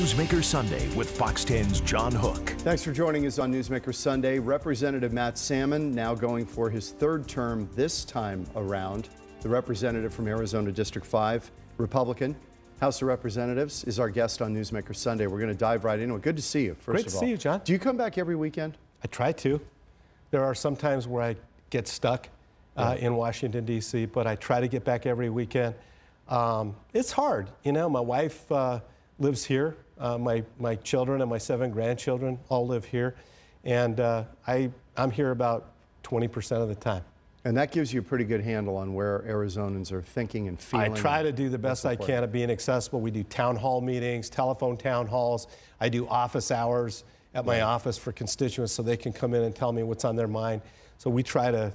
Newsmaker Sunday with Fox 10's John Hook. Thanks for joining us on Newsmaker Sunday. Representative Matt Salmon now going for his third term this time around. The representative from Arizona District 5, Republican, House of Representatives, is our guest on Newsmaker Sunday. We're going to dive right into it. Good to see you, first of all. Great to see you, John. Do you come back every weekend? I try to. There are some times where I get stuck in Washington, D.C., but I try to get back every weekend. It's hard. You know, my wife lives here. My children and my 7 grandchildren all live here. And I'm here about 20% of the time. And that gives you a pretty good handle on where Arizonans are thinking and feeling. I try to do the best I can at being accessible. We do town hall meetings, telephone town halls. I do office hours at my office for constituents so they can come in and tell me what's on their mind. So we try to,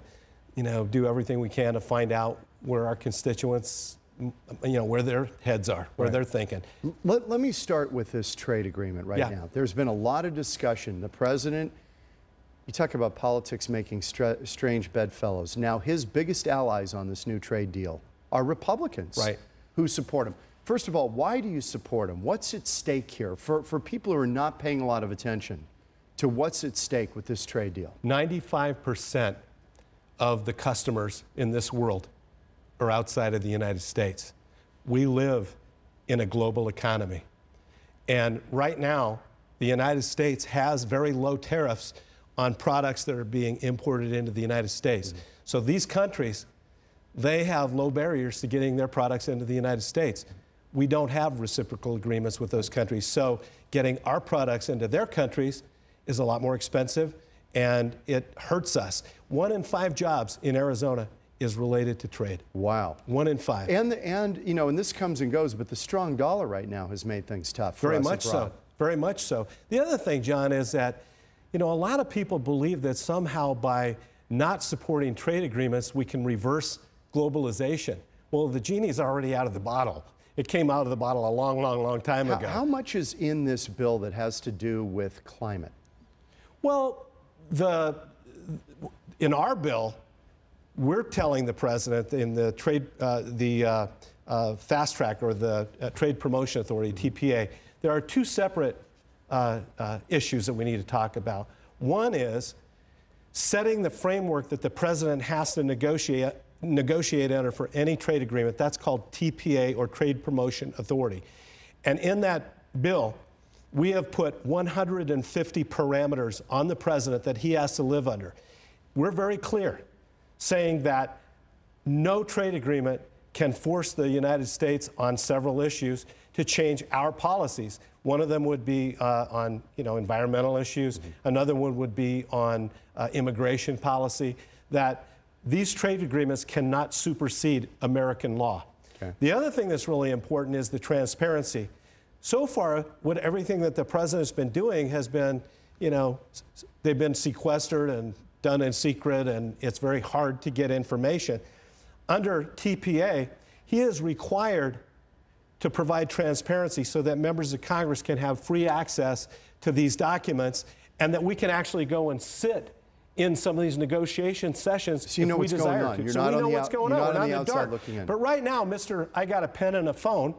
you know, do everything we can to find out where our constituents, you know, where their heads are, where they're thinking. Let me start with this trade agreement now. There's been a lot of discussion. The president, you talk about politics making strange bedfellows. Now, his biggest allies on this new trade deal are Republicans who support him. First of all, why do you support him? What's at stake here for people who are not paying a lot of attention to what's at stake with this trade deal? 95% of the customers in this world are outside of the United States. We live in a global economy. And right now, the United States has very low tariffs on products that are being imported into the United States. So these countries, they have low barriers to getting their products into the United States. We don't have reciprocal agreements with those countries. So getting our products into their countries is a lot more expensive, and it hurts us. 1 in 5 jobs in Arizona is related to trade. Wow. 1 in 5. And you know, and this comes and goes, but the strong dollar right now has made things tough for us abroad. Very much so. Very much so. The other thing, John, is that, you know, a lot of people believe that somehow by not supporting trade agreements, we can reverse globalization. Well, the genie's already out of the bottle. It came out of the bottle a long, long, long time ago. How much is in this bill that has to do with climate? Well, in our bill, we're telling the president in the trade, fast track or the Trade Promotion Authority, TPA, there are 2 separate issues that we need to talk about. One is setting the framework that the president has to negotiate under for any trade agreement. That's called TPA, or Trade Promotion Authority. And in that bill, we have put 150 parameters on the president that he has to live under. We're very clear, saying that no trade agreement can force the United States on several issues to change our policies. One of them would be on, you know, environmental issues. Another one would be on immigration policy. That these trade agreements cannot supersede American law. The other thing that's really important is the transparency. So far, everything that the president's been doing has been, you know, they've been sequestered and done in secret, and it's very hard to get information. Under TPA, he is required to provide transparency so that members of Congress can have free access to these documents, and that we can actually go and sit in some of these negotiation sessions so you know if we what's desire going on. to. You're so not we on know the what's going on. You're not on the outside dark. looking in. But right now, Mr. I got a pen and a phone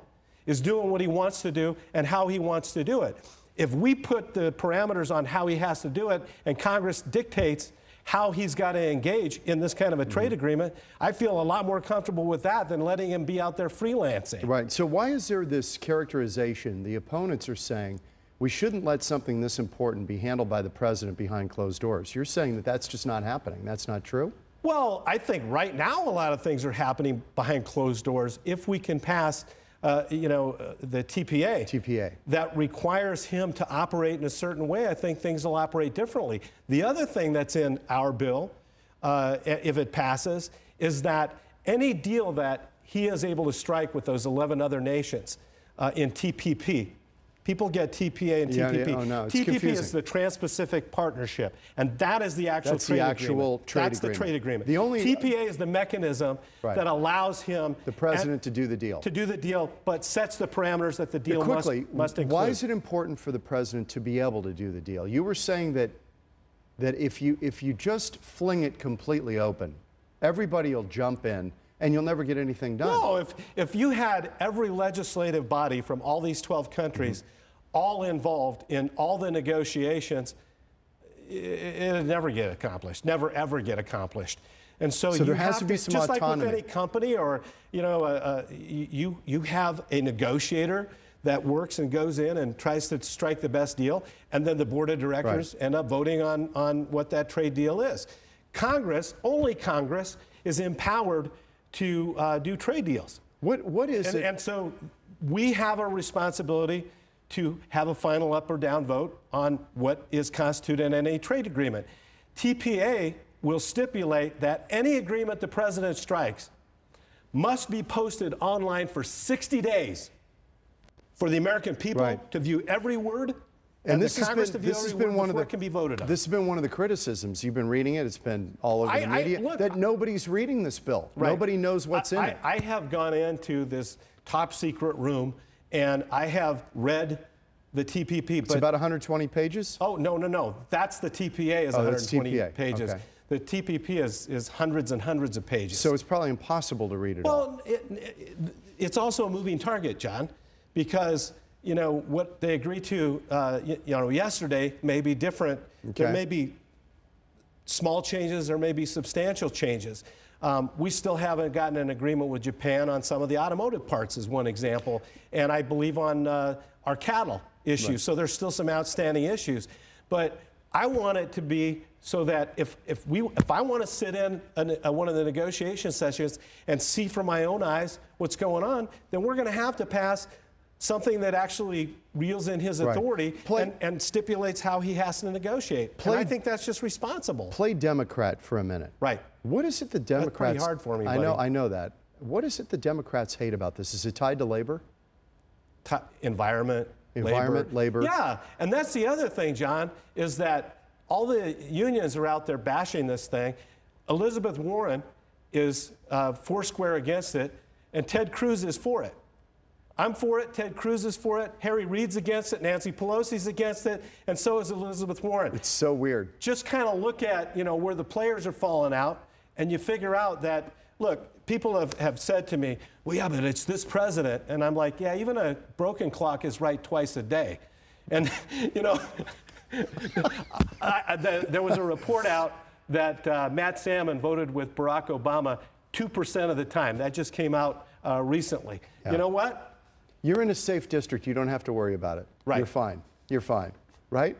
is doing what he wants to do and how he wants to do it. If we put the parameters on how he has to do it and Congress dictates how he's got to engage in this kind of a trade agreement, I feel a lot more comfortable with that than letting him be out there freelancing. Right. So why is there this characterization? The opponents are saying we shouldn't let something this important be handled by the president behind closed doors. You're saying that that's just not happening. That's not true? Well, I think right now a lot of things are happening behind closed doors. If we can pass the TPA that requires him to operate in a certain way, I think things will operate differently. The other thing that's in our bill, if it passes, is that any deal that he is able to strike with those 11 other nations in TPP, people get TPA and TPP. Oh, no, it's TPP confusing. is the Trans-Pacific Partnership, and that is the actual trade agreement. That's the trade agreement. The only TPA is the mechanism that allows him, the president, to do the deal. To do the deal, but sets the parameters that the deal must include. Why is it important for the president to be able to do the deal? You were saying that if you just fling it completely open, everybody will jump in and you'll never get anything done. No, if you had every legislative body from all these 12 countries all involved in all the negotiations, it'll never get accomplished, never ever get accomplished. And so there has to be some just autonomy. like with any company, or you have a negotiator that works and goes in and tries to strike the best deal, and then the board of directors end up voting on what that trade deal is. Congress, only Congress, is empowered to do trade deals. What is it? And so we have a responsibility to have a final up or down vote on what is constituted in any trade agreement. TPA will stipulate that any agreement the president strikes must be posted online for 60 days for the American people to view every word, and this the Congress to view has every been word one of before the it can be voted on. This has been one of the criticisms. You've been reading it. It's been all over the media that nobody's reading this bill. Nobody knows what's in it. I have gone into this top secret room and I have read the TPP. It's about 120 pages? Oh, no. That's the TPA is 120 TPA. pages. Okay. The TPP is hundreds and hundreds of pages. So it's probably impossible to read it all. Well, it's also a moving target, John, because what they agreed to yesterday may be different. Okay. There may be small changes, there may be substantial changes. We still haven't gotten an agreement with Japan on some of the automotive parts, is one example, and I believe on our cattle issues. Right. So there's still some outstanding issues. But I want it to be so that if I want to sit in one of the negotiation sessions and see from my own eyes what's going on, then we're going to have to pass something that actually reels in his authority and stipulates how he has to negotiate. And I think that's just responsible. Play Democrat for a minute. Right. What is it the Democrats... That's pretty hard for me, buddy. I know that. What is it the Democrats hate about this? Is it tied to labor? Environment, labor. Yeah, and that's the other thing, John, is that all the unions are out there bashing this thing. Elizabeth Warren is foursquare against it, and Ted Cruz is for it. I'm for it, Ted Cruz is for it, Harry Reid's against it, Nancy Pelosi's against it, and so is Elizabeth Warren. It's so weird. Just kind of look at, where the players are falling out, and you figure out that, look, people have said to me, well, yeah, but it's this president. And I'm like, yeah, even a broken clock is right twice a day. And, there was a report out that Matt Salmon voted with Barack Obama 2% of the time. That just came out recently. Yeah. You know what? You're in a safe district. You don't have to worry about it. Right. You're fine. You're fine. Right?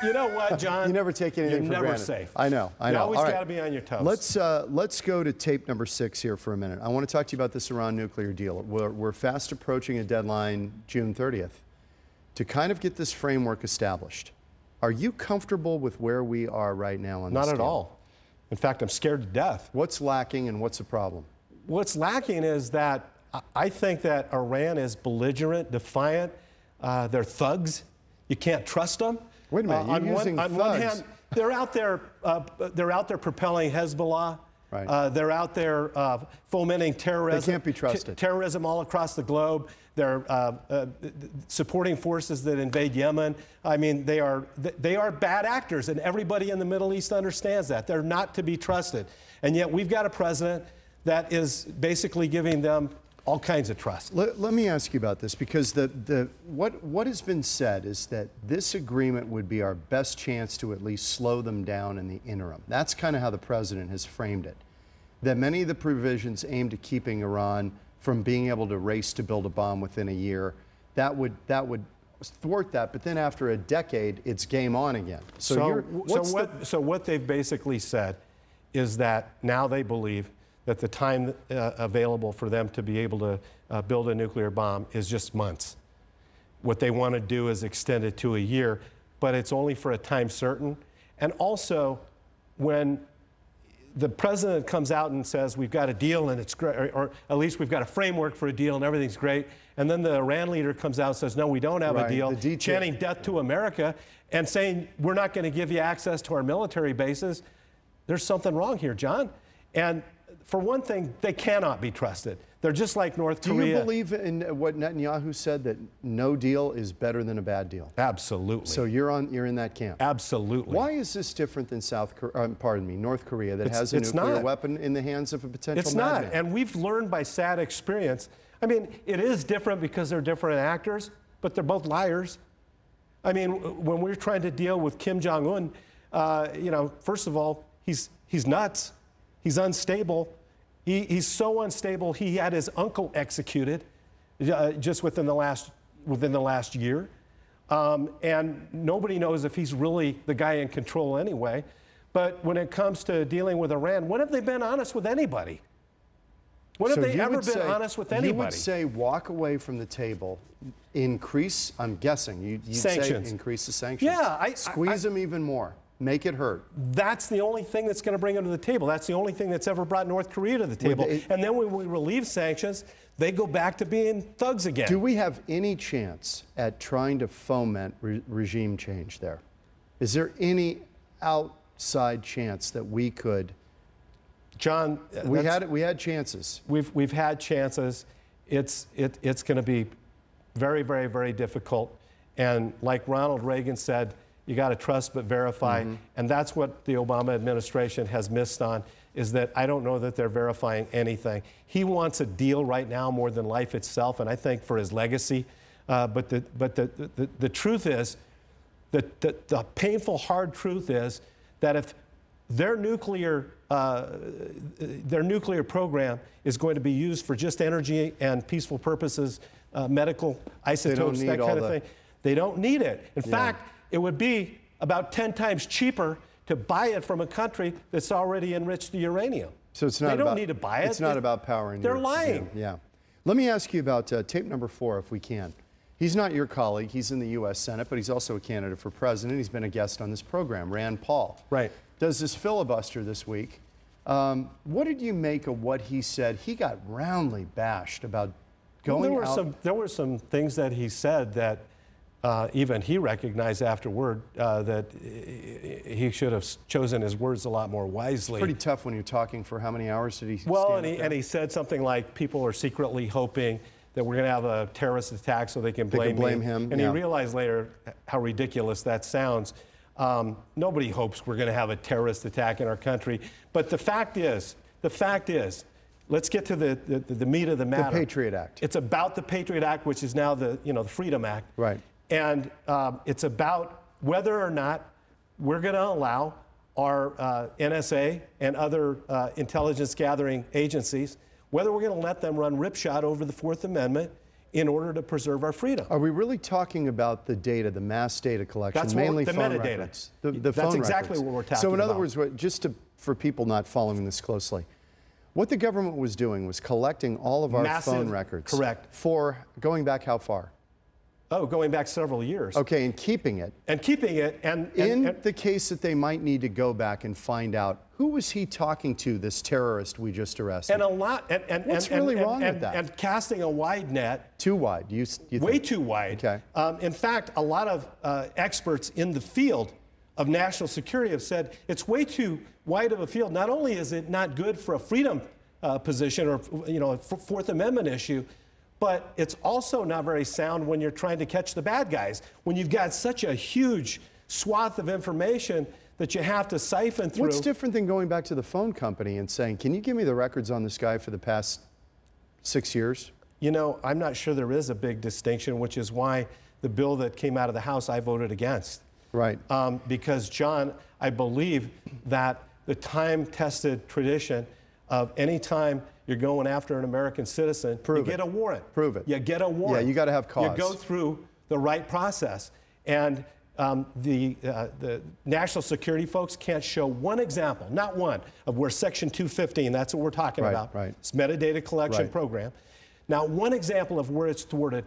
You know what, John? You never take anything for granted. You're never safe. I know. You always got to be on your toes. Let's go to tape number 6 here for a minute. I want to talk to you about this Iran nuclear deal. We're fast approaching a deadline, June 30th, to kind of get this framework established. Are you comfortable with where we are right now on this deal? Not at all. In fact, I'm scared to death. What's lacking and what's the problem? What's lacking is that I think that Iran is belligerent, defiant. They're thugs. You can't trust them. Wait a minute. On one hand, they're out there propelling Hezbollah. Right. They're out there fomenting terrorism. They can't be trusted. Terrorism all across the globe. They're supporting forces that invade Yemen. I mean, they are bad actors, and everybody in the Middle East understands that. They're not to be trusted. And yet we've got a president that is basically giving them all kinds of trust. Let me ask you about this, because what has been said is that this agreement would be our best chance to at least slow them down in the interim. That's kind of how the president has framed it. That many of the provisions aimed at keeping Iran from being able to race to build a bomb within a year, that would thwart that. But then after a decade, it's game on again. So what they've basically said is that now they believe that the time available for them to be able to build a nuclear bomb is just months. What they want to do is extend it to a year, but it's only for a time certain. And also, when the president comes out and says, we've got a deal and it's great, or at least we've got a framework for a deal and everything's great, and then the Iran leader comes out and says, no, we don't have a deal, chanting death to America and saying, we're not going to give you access to our military bases, there's something wrong here, John. And for one thing, they cannot be trusted. They're just like North Korea. Do you believe in what Netanyahu said, that no deal is better than a bad deal? Absolutely. So you're in that camp? Absolutely. Why is this different than North Korea that has a nuclear weapon in the hands of a potential madman? It's not, and we've learned by sad experience. I mean, it is different because they're different actors, but they're both liars. I mean, when we're trying to deal with Kim Jong-un, first of all, he's nuts. He's unstable. He's so unstable, he had his uncle executed just within the last year. And nobody knows if he's really the guy in control anyway. But when it comes to dealing with Iran, when have they been honest with anybody? When have they ever been honest with anybody? You would say walk away from the table, increase, I'm guessing, you'd sanctions. Say increase the sanctions. Yeah. Squeeze them even more. Make it hurt. That's the only thing that's going to bring them to the table. That's the only thing that's ever brought North Korea to the table. And then when we relieve sanctions, they go back to being thugs again. Do we have any chance at trying to foment regime change there? Is there any outside chance that we could? John, we had chances. We've had chances. It's going to be very, very, very difficult. And like Ronald Reagan said, you got to trust but verify. And that's what the Obama administration has missed on, is that I don't know that they're verifying anything. He wants a deal right now more than life itself, and I think for his legacy. But the truth is, the painful, hard truth is that if their nuclear program is going to be used for just energy and peaceful purposes, medical isotopes, that kind of thing, they don't need it. In fact, it would be about 10 times cheaper to buy it from a country that's already enriched the uranium. So it's not they don't need to buy it. It's not about powering. They're lying. Yeah. Let me ask you about tape number 4, if we can. He's not your colleague. He's in the U.S. Senate, but he's also a candidate for president. He's been a guest on this program, Rand Paul. Right. Does this filibuster this week. What did you make of what he said? He got roundly bashed about going out. There were some things that he said that even he recognized afterward that he should have chosen his words a lot more wisely. It's pretty tough when you're talking for how many hours did he Well, and he said something like, people are secretly hoping that we're going to have a terrorist attack so they can blame him. And he realized later how ridiculous that sounds. Nobody hopes we're going to have a terrorist attack in our country. But the fact is, let's get to the meat of the matter. The Patriot Act. It's about the Patriot Act, which is now the Freedom Act. Right. And it's about whether or not we're going to allow our NSA and other intelligence gathering agencies, whether we're going to let them run ripshod over the Fourth Amendment in order to preserve our freedom. Are we really talking about the data, the mass data collection, mainly the phone metadata. records? That's exactly what we're talking about. So in other words, for people not following this closely, what the government was doing was collecting all of our phone records. Correct. For going back how far? Oh, going back several years. Okay, and keeping it. And in the case that they might need to go back and find out, who was he talking to, this terrorist we just arrested? And a lot. What's really wrong with that? And casting a wide net. Too wide. You way too wide. Okay. In fact, a lot of experts in the field of national security have said it's way too wide of a field. Not only is it not good for a freedom position or a Fourth Amendment issue, but it's also not very sound when you're trying to catch the bad guys. When you've got such a huge swath of information that you have to siphon through. What's different than going back to the phone company and saying, can you give me the records on this guy for the past 6 years? I'm not sure there is a big distinction, which is why the bill that came out of the House I voted against. Right. Because, John, I believe that the time-tested tradition of any time you're going after an American citizen, you get a warrant. Prove it. You get a warrant. Yeah, you got to have cause. You go through the right process. And the national security folks can't show one example, not one, of where Section 215, that's what we're talking about. Right. It's metadata collection program. Now, one example of where it's thwarted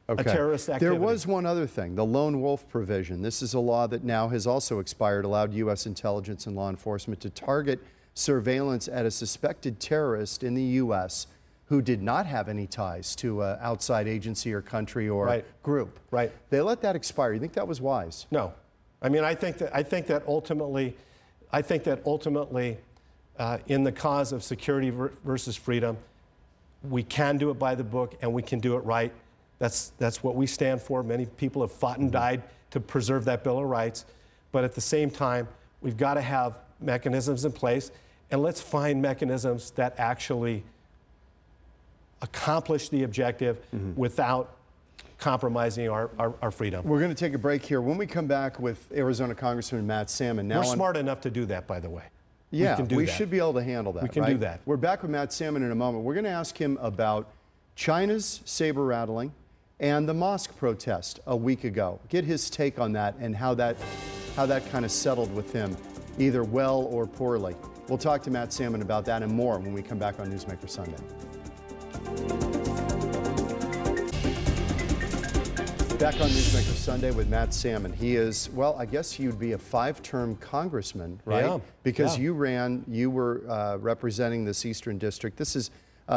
a terrorist activity. There was one other thing, the lone wolf provision. This is a law that now has also expired, allowed U.S. intelligence and law enforcement to target surveillance at a suspected terrorist in the U.S. who did not have any ties to an outside agency or country or group. Right. They let that expire. You think that was wise? No. I mean, I think that ultimately, in the cause of security versus freedom, we can do it by the book and we can do it right. That's what we stand for. Many people have fought and died to preserve that Bill of Rights. But at the same time, we've got to have mechanisms in place. And let's find mechanisms that actually accomplish the objective without compromising our freedom. We're going to take a break here. When we come back with Arizona Congressman Matt Salmon. Now we're smart enough to do that, by the way. Yeah, we should be able to handle that. We can do that. We're back with Matt Salmon in a moment. We're going to ask him about China's saber rattling and the mosque protest a week ago. Get his take on that and how that kind of settled with him, either well or poorly. We'll talk to Matt Salmon about that and more when we come back on Newsmaker Sunday. Back on Newsmaker Sunday with Matt Salmon. He is, well, I guess you'd be a 5-term congressman, right? Yeah. Because you were representing this Eastern District. This is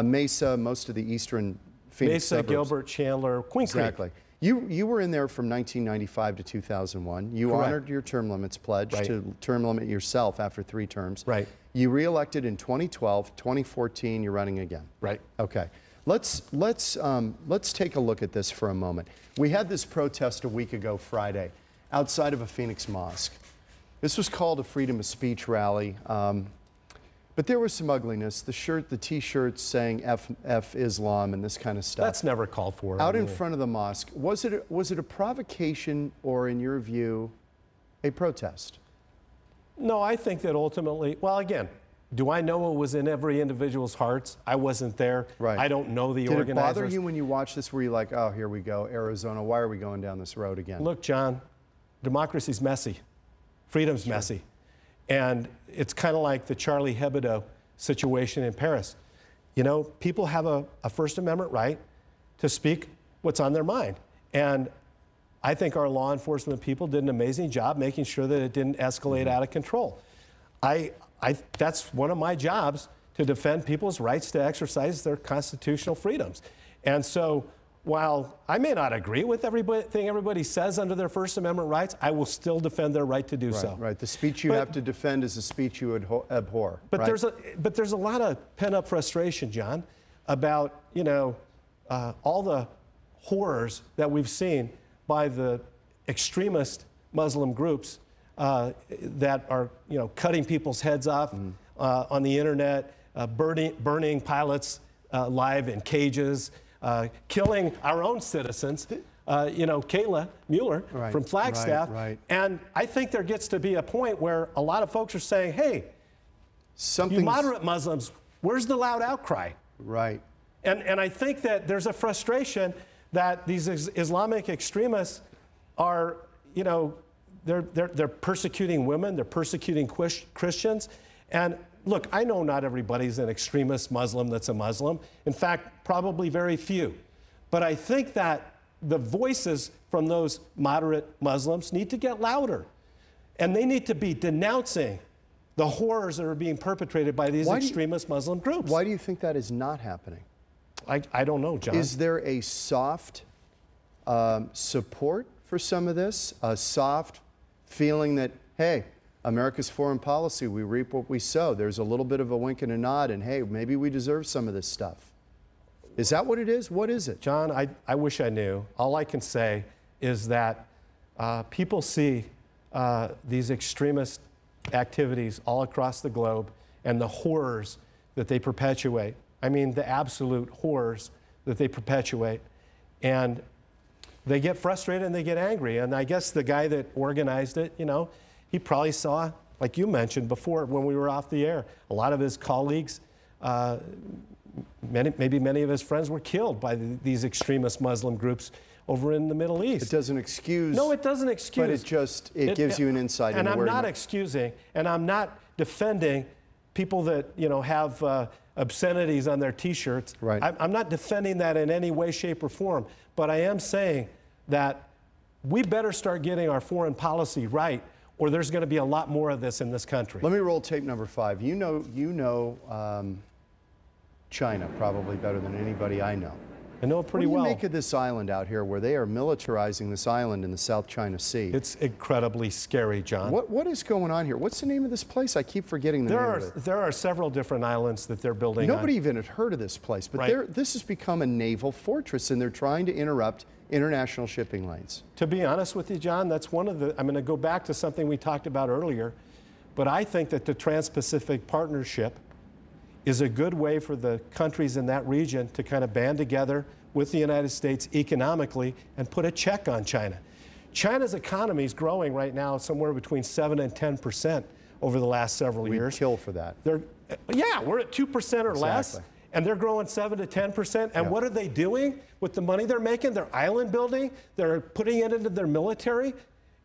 Mesa, most of the Eastern Phoenix Mesa, suburbs. Gilbert, Chandler, Queen Creek. Exactly. You were in there from 1995 to 2001. You Correct. honored your term limits pledge to term limit yourself after 3 terms. Right. You reelected in 2012, 2014. You're running again. Right. Okay. Let's take a look at this for a moment. We had this protest a week ago Friday outside of a Phoenix mosque. This was called a freedom of speech rally, but there was some ugliness. The T-shirts saying F Islam and this kind of stuff. That's never called for. Out in front of the mosque. Was it a provocation or, in your view, a protest? No, I think that ultimately, well, again, do I know what was in every individual's hearts? I wasn't there. Right. I don't know the organizers. Did it bother you when you watched this? Were you like, oh, here we go, Arizona, why are we going down this road again? Look, John, democracy's messy. Freedom's messy. And it's kind of like the Charlie Hebdo situation in Paris. You know, people have a First Amendment right to speak what's on their mind. And I think our law enforcement people did an amazing job making sure that it didn't escalate out of control. That's one of my jobs, to defend people's rights to exercise their constitutional freedoms. And so while I may not agree with everything everybody says under their First Amendment rights, I will still defend their right to do so. Right. The speech you have to defend is the speech you abhor. But right? there's a lot of pent-up frustration, John, about all the horrors that we've seen by the extremist Muslim groups that are cutting people's heads off on the internet, burning pilots live in cages, killing our own citizens. Kayla Mueller from Flagstaff. Right. And I think there gets to be a point where a lot of folks are saying, hey, you moderate Muslims, where's the loud outcry? Right. And I think that there's a frustration that these Islamic extremists are, they're persecuting women, they're persecuting Christians. And look, I know not everybody's an extremist Muslim that's a Muslim. In fact, probably very few. But I think that the voices from those moderate Muslims need to get louder. And they need to be denouncing the horrors that are being perpetrated by these extremist Muslim groups. Why do you think that is not happening? I don't know, John. Is there a soft support for some of this? A soft feeling that, hey, America's foreign policy, we reap what we sow. There's a little bit of a wink and a nod, and hey, maybe we deserve some of this stuff. Is that what it is? What is it? John, I wish I knew. All I can say is that people see these extremist activities all across the globe and the horrors that they perpetuate. I mean, the absolute horrors that they perpetuate. And they get frustrated and they get angry. And I guess the guy that organized it, he probably saw, like you mentioned before when we were off the air, a lot of his colleagues, maybe many of his friends were killed by these extremist Muslim groups over in the Middle East. It doesn't excuse. No, it doesn't excuse. But it gives you an insight into where. And I'm not excusing, and I'm not defending people that have obscenities on their T-shirts. Right. I'm not defending that in any way, shape, or form. But I am saying that we better start getting our foreign policy right, or there's going to be a lot more of this in this country. Let me roll tape number 5. You know China probably better than anybody I know. I know it pretty well. What do you make of this island out here where they are militarizing this island in the South China Sea? It's incredibly scary, John. What is going on here? What's the name of this place? I keep forgetting the name of it. There are several different islands that they're building. Nobody even had heard of this place, but this has become a naval fortress, and they're trying to interrupt international shipping lanes. To be honest with you, John, that's one of the, I'm going to go back to something we talked about earlier, but I think that the Trans-Pacific Partnership is a good way for the countries in that region to kind of band together, with the United States economically and put a check on China. China's economy is growing right now somewhere between 7 and 10% over the last several years. We'd kill for that. Yeah, we're at 2% or less, and they're growing 7 to 10%. And what are they doing with the money they're making? They're island building. They're putting it into their military.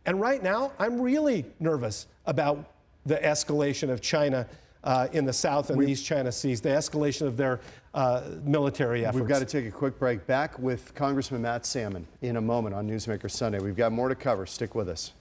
And right now, I'm really nervous about the escalation of China in the South and the East China Seas, the escalation of their military efforts. We've got to take a quick break. Back with Congressman Matt Salmon in a moment on Newsmaker Sunday. We've got more to cover. Stick with us.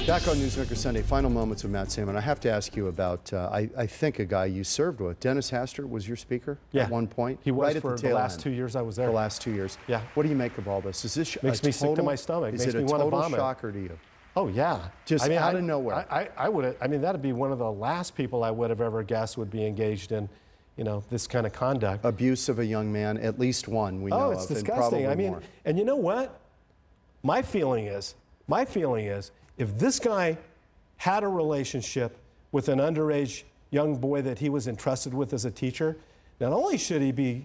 Back on Newsmaker Sunday, final moments with Matt Salmon. I have to ask you about, I think, a guy you served with. Dennis Hastert was your speaker at one point? He was right for the last 2 years I was there. The last 2 years. Yeah. What do you make of all this? Is this makes me sick to my stomach. Is makes it me a want to total vomit. shocker to you? Oh, yeah. Just out of nowhere. I would. I mean, that'd be one of the last people I would have ever guessed would be engaged in, this kind of conduct. Abuse of a young man, at least one we know of. Oh, it's disgusting. I mean, more. And you know what? My feeling is, if this guy had a relationship with an underage young boy that he was entrusted with as a teacher, not only should he be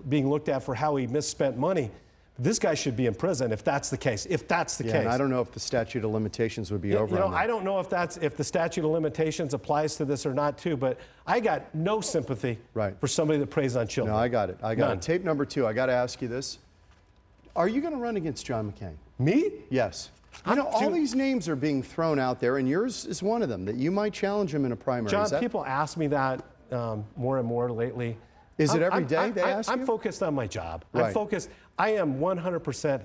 being looked at for how he misspent money, this guy should be in prison if that's the case. If that's the case. And I don't know if the statute of limitations would be over. I don't know if the statute of limitations applies to this or not too, but I got no sympathy for somebody that preys on children. No, I got it. None. Tape number 2. I got to ask you this: are you going to run against John McCain? Me? Yes. All these names are being thrown out there, and yours is one of them, that you might challenge him in a primary. John, people ask me that more and more lately. Is it every day they ask you? I'm focused on my job. Right. I'm focused. I am 100%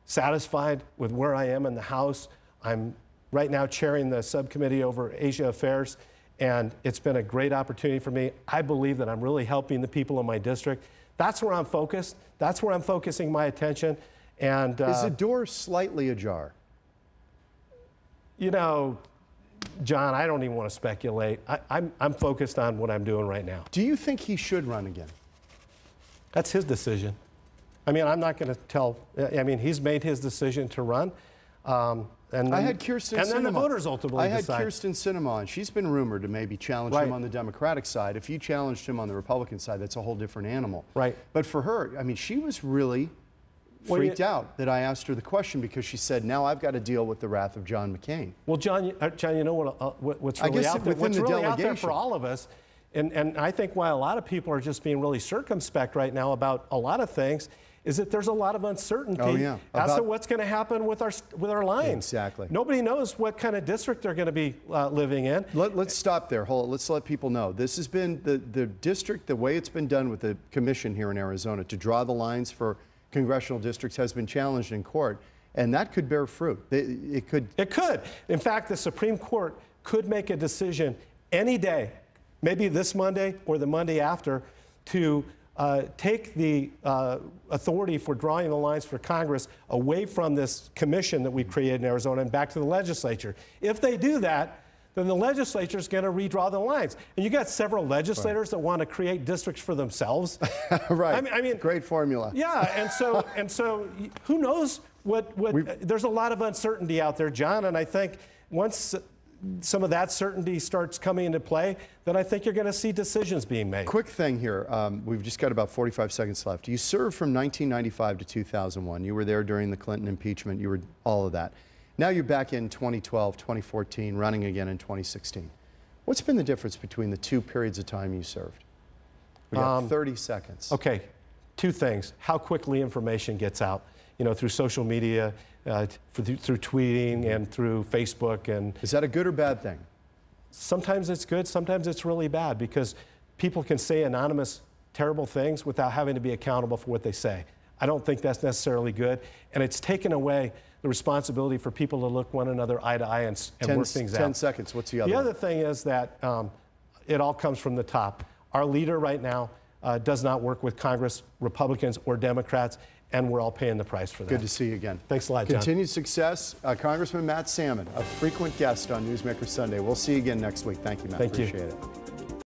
satisfied with where I am in the House. I'm right now chairing the subcommittee over Asia Affairs, and it's been a great opportunity for me. I believe that I'm really helping the people in my district. That's where I'm focused. That's where I'm focusing my attention. And is the door slightly ajar? John, I don't even want to speculate. I'm focused on what I'm doing right now. Do you think he should run again? That's his decision. I mean, I'm not going to tell. I mean, he's made his decision to run. And I had Kirsten Sinema. And then the voters ultimately decide. I had Kirsten Sinema, and she's been rumored to maybe challenge him on the Democratic side. If you challenged him on the Republican side, that's a whole different animal. Right. But for her, I mean, she was really freaked out that I asked her the question, because she said, now I've got to deal with the wrath of John McCain. Well, John, you know what's really out there? What's really out there for all of us, and I think why a lot of people are just being really circumspect right now about a lot of things, is that there's a lot of uncertainty as to what's going to happen with our lines. Exactly. Nobody knows what kind of district they're going to be living in. Let's stop there. Let's let people know. This has been the district, the way it's been done with the commission here in Arizona to draw the lines for congressional districts has been challenged in court, and that could bear fruit. It could. It could. In fact, the Supreme Court could make a decision any day, maybe this Monday or the Monday after, to take the authority for drawing the lines for Congress away from this commission that we created in Arizona and back to the legislature. If they do that, then the legislature is going to redraw the lines. And you got several legislators that want to create districts for themselves. Right. I mean, great formula. Yeah, and so who knows what there's a lot of uncertainty out there, John, and I think once some of that certainty starts coming into play, then I think you're going to see decisions being made. Quick thing here. We've just got about 45 seconds left. You served from 1995 to 2001. You were there during the Clinton impeachment. You were all of that. Now you're back in 2012, 2014, running again in 2016. What's been the difference between the two periods of time you served? We got 30 seconds. Okay, two things. How quickly information gets out, through social media, through tweeting and through Facebook. And is that a good or bad thing? Sometimes it's good, sometimes it's really bad, because people can say anonymous, terrible things without having to be accountable for what they say. I don't think that's necessarily good, and it's taken away the responsibility for people to look one another eye to eye and work things out. 10 seconds. What's the other one? The other thing is that it all comes from the top. Our leader right now does not work with Congress, Republicans, or Democrats, and we're all paying the price for that. Good to see you again. Thanks a lot, John. Continued success. Congressman Matt Salmon, a frequent guest on Newsmaker Sunday. We'll see you again next week. Thank you, Matt. Thank you. Appreciate it.